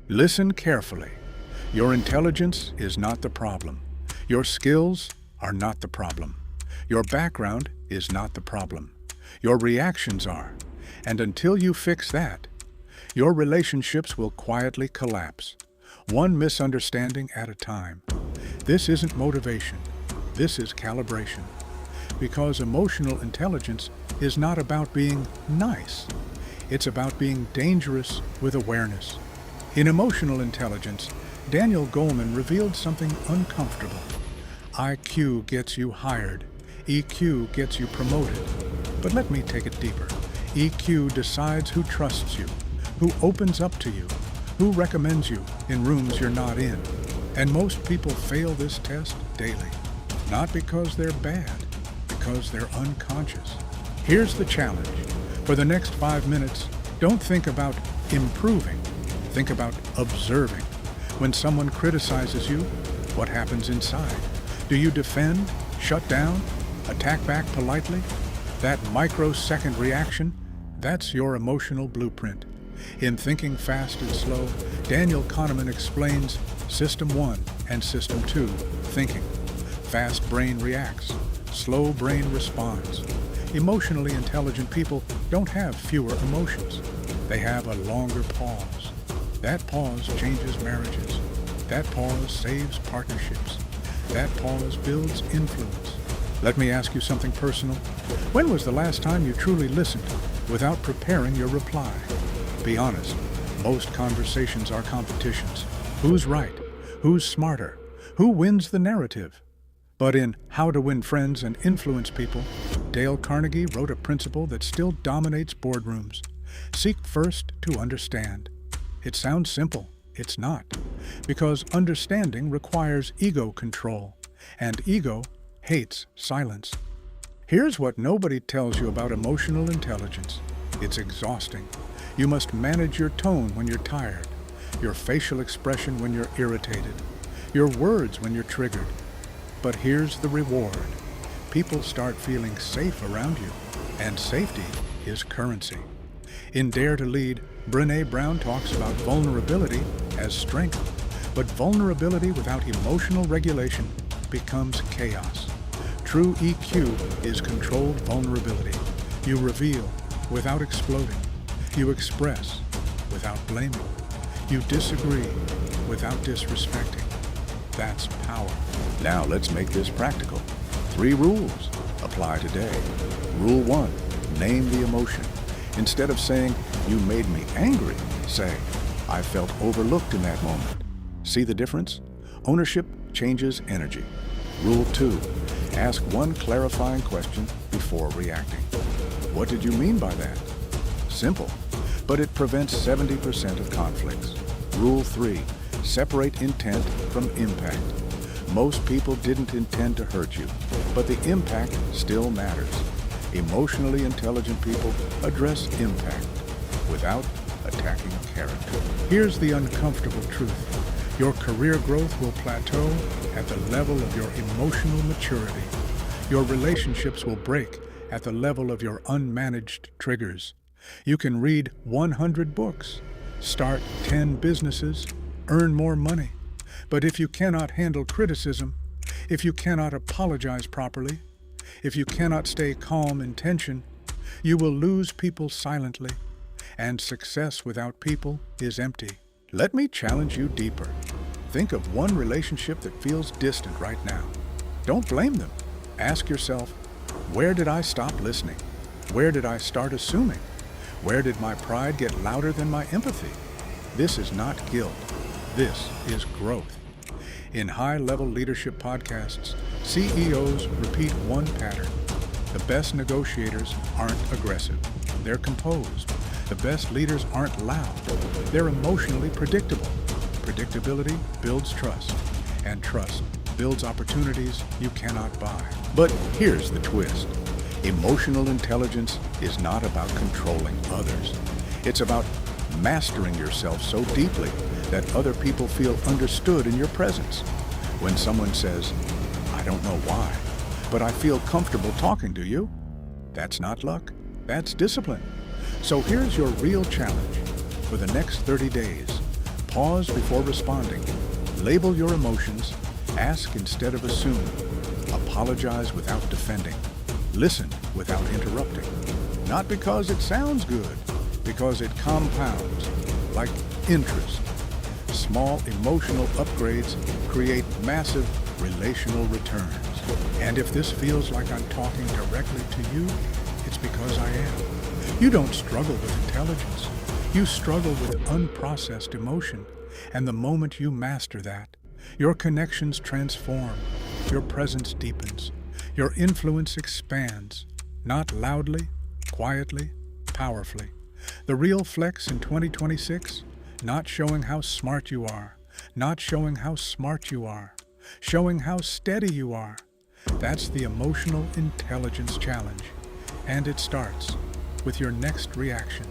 Listen carefully. Your intelligence is not the problem. Your skills are not the problem. Your background is not the problem. Your reactions are. And until you fix that, your relationships will quietly collapse, one misunderstanding at a time. This isn't motivation. This is calibration. Because emotional intelligence is not about being nice. It's about being dangerous with awareness. In Emotional Intelligence, Daniel Goleman revealed something uncomfortable. IQ gets you hired. EQ gets you promoted. But let me take it deeper. EQ decides who trusts you, who opens up to you, who recommends you in rooms you're not in. And most people fail this test daily. Not because they're bad, because they're unconscious. Here's the challenge. For the next 5 minutes, don't think about improving. Think about observing. When someone criticizes you, what happens inside? Do you defend, shut down, attack back politely? That microsecond reaction, that's your emotional blueprint. In Thinking Fast and Slow, Daniel Kahneman explains System 1 and System 2 thinking. Fast brain reacts, slow brain responds. Emotionally intelligent people don't have fewer emotions. They have a longer pause. That pause changes marriages. That pause saves partnerships. That pause builds influence. Let me ask you something personal. When was the last time you truly listened without preparing your reply? Be honest, most conversations are competitions. Who's right? Who's smarter? Who wins the narrative? But in How to Win Friends and Influence People, Dale Carnegie wrote a principle that still dominates boardrooms. Seek first to understand. It sounds simple. It's not. Because understanding requires ego control, and ego hates silence. Here's what nobody tells you about emotional intelligence. It's exhausting. You must manage your tone when you're tired, your facial expression when you're irritated, your words when you're triggered. But here's the reward. People start feeling safe around you, and safety is currency. In Dare to Lead, Brené Brown talks about vulnerability as strength, but vulnerability without emotional regulation becomes chaos. True EQ is controlled vulnerability. You reveal without exploding. You express without blaming. You disagree without disrespecting. That's power. Now let's make this practical. 3 rules apply today. Rule 1, name the emotion. Instead of saying, "You made me angry," say, "I felt overlooked in that moment." See the difference? Ownership changes energy. Rule 2, ask one clarifying question before reacting. What did you mean by that? Simple, but it prevents 70% of conflicts. Rule 3, separate intent from impact. Most people didn't intend to hurt you, but the impact still matters. Emotionally intelligent people address impact without attacking character. Here's the uncomfortable truth. Your career growth will plateau at the level of your emotional maturity. Your relationships will break at the level of your unmanaged triggers. You can read 100 books, start 10 businesses, earn more money. But if you cannot handle criticism, if you cannot apologize properly, if you cannot stay calm in tension, you will lose people silently, and success without people is empty. Let me challenge you deeper. Think of one relationship that feels distant right now. Don't blame them. Ask yourself, where did I stop listening? Where did I start assuming? Where did my pride get louder than my empathy? This is not guilt. This is growth. In high-level leadership podcasts, CEOs repeat one pattern. The best negotiators aren't aggressive. They're composed. The best leaders aren't loud. They're emotionally predictable. Predictability builds trust, and trust builds opportunities you cannot buy. But here's the twist. Emotional intelligence is not about controlling others. It's about mastering yourself so deeply that other people feel understood in your presence. When someone says, "I don't know why, but I feel comfortable talking to you," that's not luck, that's discipline. So here's your real challenge. For the next 30 days, Pause before responding. Label your emotions. Ask instead of assume. Apologize without defending. Listen without interrupting. Not because it sounds good, because it compounds, like interest. Small emotional upgrades create massive relational returns. And if this feels like I'm talking directly to you, it's because I am. You don't struggle with intelligence. You struggle with unprocessed emotion. And the moment you master that, your connections transform, your presence deepens, your influence expands, not loudly, quietly, powerfully. The real flex in 2026? Not showing how smart you are, not showing how smart you are, showing how steady you are. That's the emotional intelligence challenge. And it starts with your next reaction.